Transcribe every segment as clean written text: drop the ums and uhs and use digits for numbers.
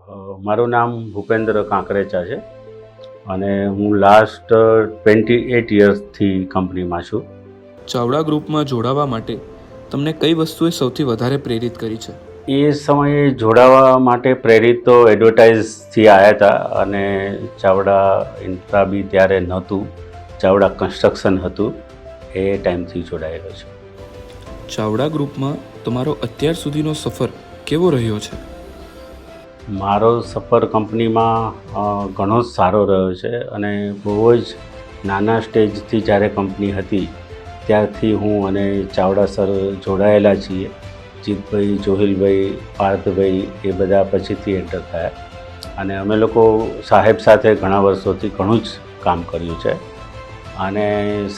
મારું નામ ભૂપેન્દ્ર કાંકરેચા છે અને હું લાસ્ટ 28 યર્સથી કંપનીમાં છું. ચાવડા ગ્રુપમાં જોડાવા માટે તમને કઈ વસ્તુએ સૌથી વધારે પ્રેરિત કરી છે? એ સમયે જોડાવા માટે પ્રેરિત તો એડવર્ટાઇઝથી આવ્યા હતા અને ચાવડા ઇન્ફ્રા બી ત્યારે નહોતું, ચાવડા કન્સ્ટ્રક્શન હતું, એ ટાઈમથી જોડાયેલો છે. ચાવડા ગ્રુપમાં તમારો અત્યાર સુધીનો સફર કેવો રહ્યો છે? મારો સફર કંપનીમાં ઘણો જ સારો રહ્યો છે અને બહુ જ નાના સ્ટેજથી જ્યારે કંપની હતી ત્યારથી હું અને ચાવડા સર જોડાયેલા છીએ. જીતભાઈ, જોહિલભાઈ, પાર્થભાઈ એ બધા પછીથી એન્ટર થયા અને અમે લોકો સાહેબ સાથે ઘણા વર્ષોથી ઘણું જ કામ કર્યું છે અને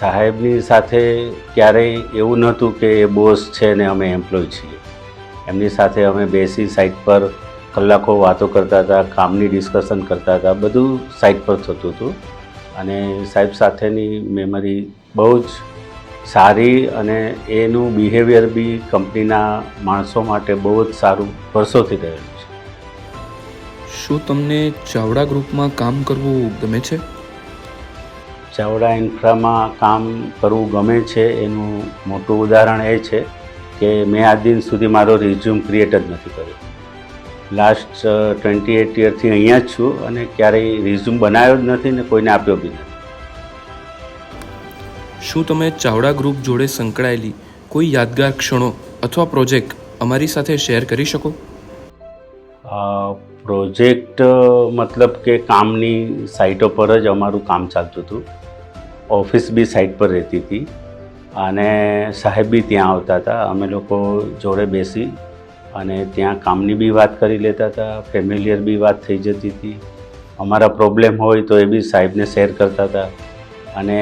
સાહેબની સાથે ક્યારેય એવું નહોતું કે એ બોસ છે ને અમે એમ્પ્લોય છીએ. એમની સાથે અમે બેસી સાઇટ પર કલાકો વાતો કરતા હતા, કામની ડિસ્કશન કરતા હતા, બધું સાઇટ પર થતું હતું અને સાહેબ સાથેની મેમરી બહુ જ સારી અને એનું બિહેવિયર બી કંપનીના માણસો માટે બહુ જ સારું વર્ષોથી રહેલું છે. શું તમને ચાવડા ગ્રુપમાં કામ કરવું ગમે છે? ચાવડા ઇન્ફ્રામાં કામ કરવું ગમે છે એનું મોટું ઉદાહરણ એ છે કે મેં આજ દિન સુધી મારો રિઝ્યુમ ક્રિએટ જ નથી કર્યો. લાસ્ટ 28 યરથી અહીંયા જ છું અને ક્યારેય રિઝ્યુમ બનાવ્યો જ નથી ને કોઈને આપ્યો બી નથી. શું તમે ચાવડા ગ્રુપ જોડે સંકળાયેલી કોઈ યાદગાર ક્ષણો અથવા પ્રોજેક્ટ અમારી સાથે શેર કરી શકો? પ્રોજેક્ટ મતલબ કે કામની સાઇટો પર જ અમારું કામ ચાલતું હતું. ઓફિસ બી સાઇટ પર રહેતી હતી અને સાહેબ બી ત્યાં આવતા હતા. અમે લોકો જોડે બેસી અને ત્યાં કામની બી વાત કરી લેતા હતા, ફેમિલિયર બી વાત થઈ જતી હતી. અમારા પ્રોબ્લેમ હોય તો એ બી સાહેબને શેર કરતા હતા અને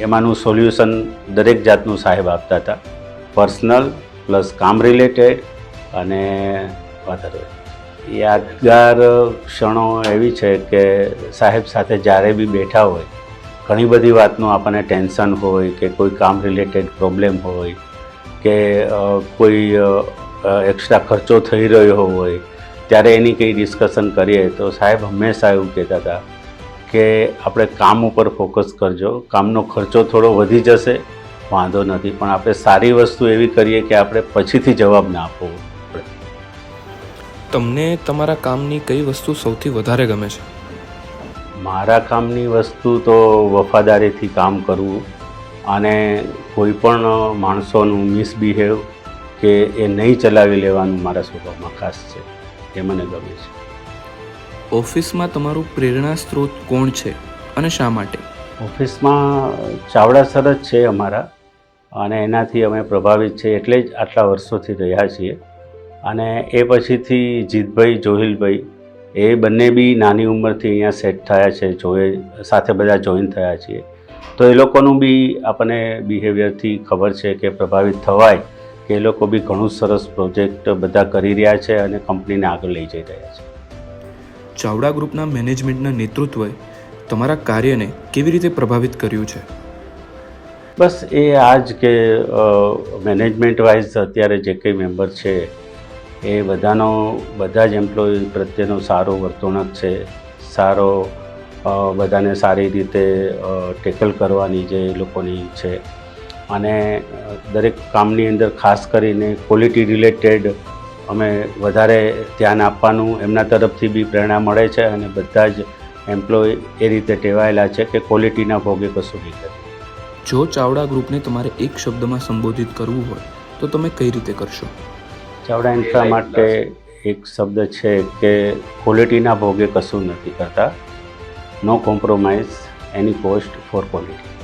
એમાંનું સોલ્યુશન દરેક જાતનું સાહેબ આપતા હતા, પર્સનલ પ્લસ કામ રિલેટેડ અને અધર. યાદગાર ક્ષણો એવી છે કે સાહેબ સાથે જ્યારે બી બેઠા હોય ઘણી બધી વાતનું આપણને ટેન્શન હોય કે કોઈ કામ રિલેટેડ પ્રોબ્લેમ હોય કે કોઈ એક્સ્ટ્રા ખર્ચો થઈ રહ્યો હોય ત્યારે એની કંઈ ડિસ્કશન કરીએ તો સાહેબ હંમેશા એવું કહેતા હતા કે આપણે કામ ઉપર ફોકસ કરજો, કામનો ખર્ચો થોડો વધી જશે વાંધો નથી, પણ આપણે સારી વસ્તુ એવી કરીએ કે આપણે પછીથી જવાબ ના આપવો પડે. તમને તમારા કામની કઈ વસ્તુ સૌથી વધારે ગમે છે? મારા કામની વસ્તુ તો વફાદારીથી કામ કરવું અને કોઈ પણ માણસોનું મિસબિહેવ કે એ નહીં ચલાવી લેવાનું મારા સ્વભાવમાં ખાસ છે, એ મને ગમે છે. ઓફિસમાં તમારું પ્રેરણા સ્ત્રોત કોણ છે અને શા માટે? ઓફિસમાં ચાવડા સર જ છે અમારા અને એનાથી અમે પ્રભાવિત છીએ એટલે જ આટલા વર્ષોથી રહ્યા છીએ. અને એ પછીથી જીતભાઈ, જોહિલભાઈ એ બંને બી નાની ઉંમરથી અહીંયા સેટ થયા છે, સાથે બધા જોઈન થયા છીએ. તો એ લોકોનું બી આપણને બિહેવિયરથી ખબર છે કે પ્રભાવિત થવાય કે એ લોકો બી ઘણું સરસ પ્રોજેક્ટ બધા કરી રહ્યા છે અને કંપનીને આગળ લઈ જઈ રહ્યા છે. ચાવડા ગ્રુપના મેનેજમેન્ટના નેતૃત્વએ તમારા કાર્યને કેવી રીતે પ્રભાવિત કર્યું છે? બસ એ આ જ કે મેનેજમેન્ટ વાઇઝ અત્યારે જે કંઈ મેમ્બર છે એ બધા જ એમ્પ્લોય પ્રત્યેનો સારો વર્તણૂક છે, સારો બધાને સારી રીતે ટેકલ કરવાની જે લોકોની છે અને દરેક કામની અંદર ખાસ કરીને ક્વોલિટી રિલેટેડ અમે વધારે ધ્યાન આપવાનું એમના તરફથી બી પ્રેરણા મળે છે અને બધા જ એમ્પ્લોય એ રીતે ટેવાયેલા છે કે ક્વોલિટીના ભોગે કશું નહીં કરે. જો ચાવડા ગ્રુપને તમારે એક શબ્દમાં સંબોધિત કરવું હોય તો તમે કઈ રીતે કરશો? ચાવડા ઇન્ફ્રા માટે એક શબ્દ છે કે ક્વોલિટીના ભોગે કશું નથી કરતા, નો કોમ્પ્રોમાઇઝ એની કોસ્ટ ફોર ક્વોલિટી.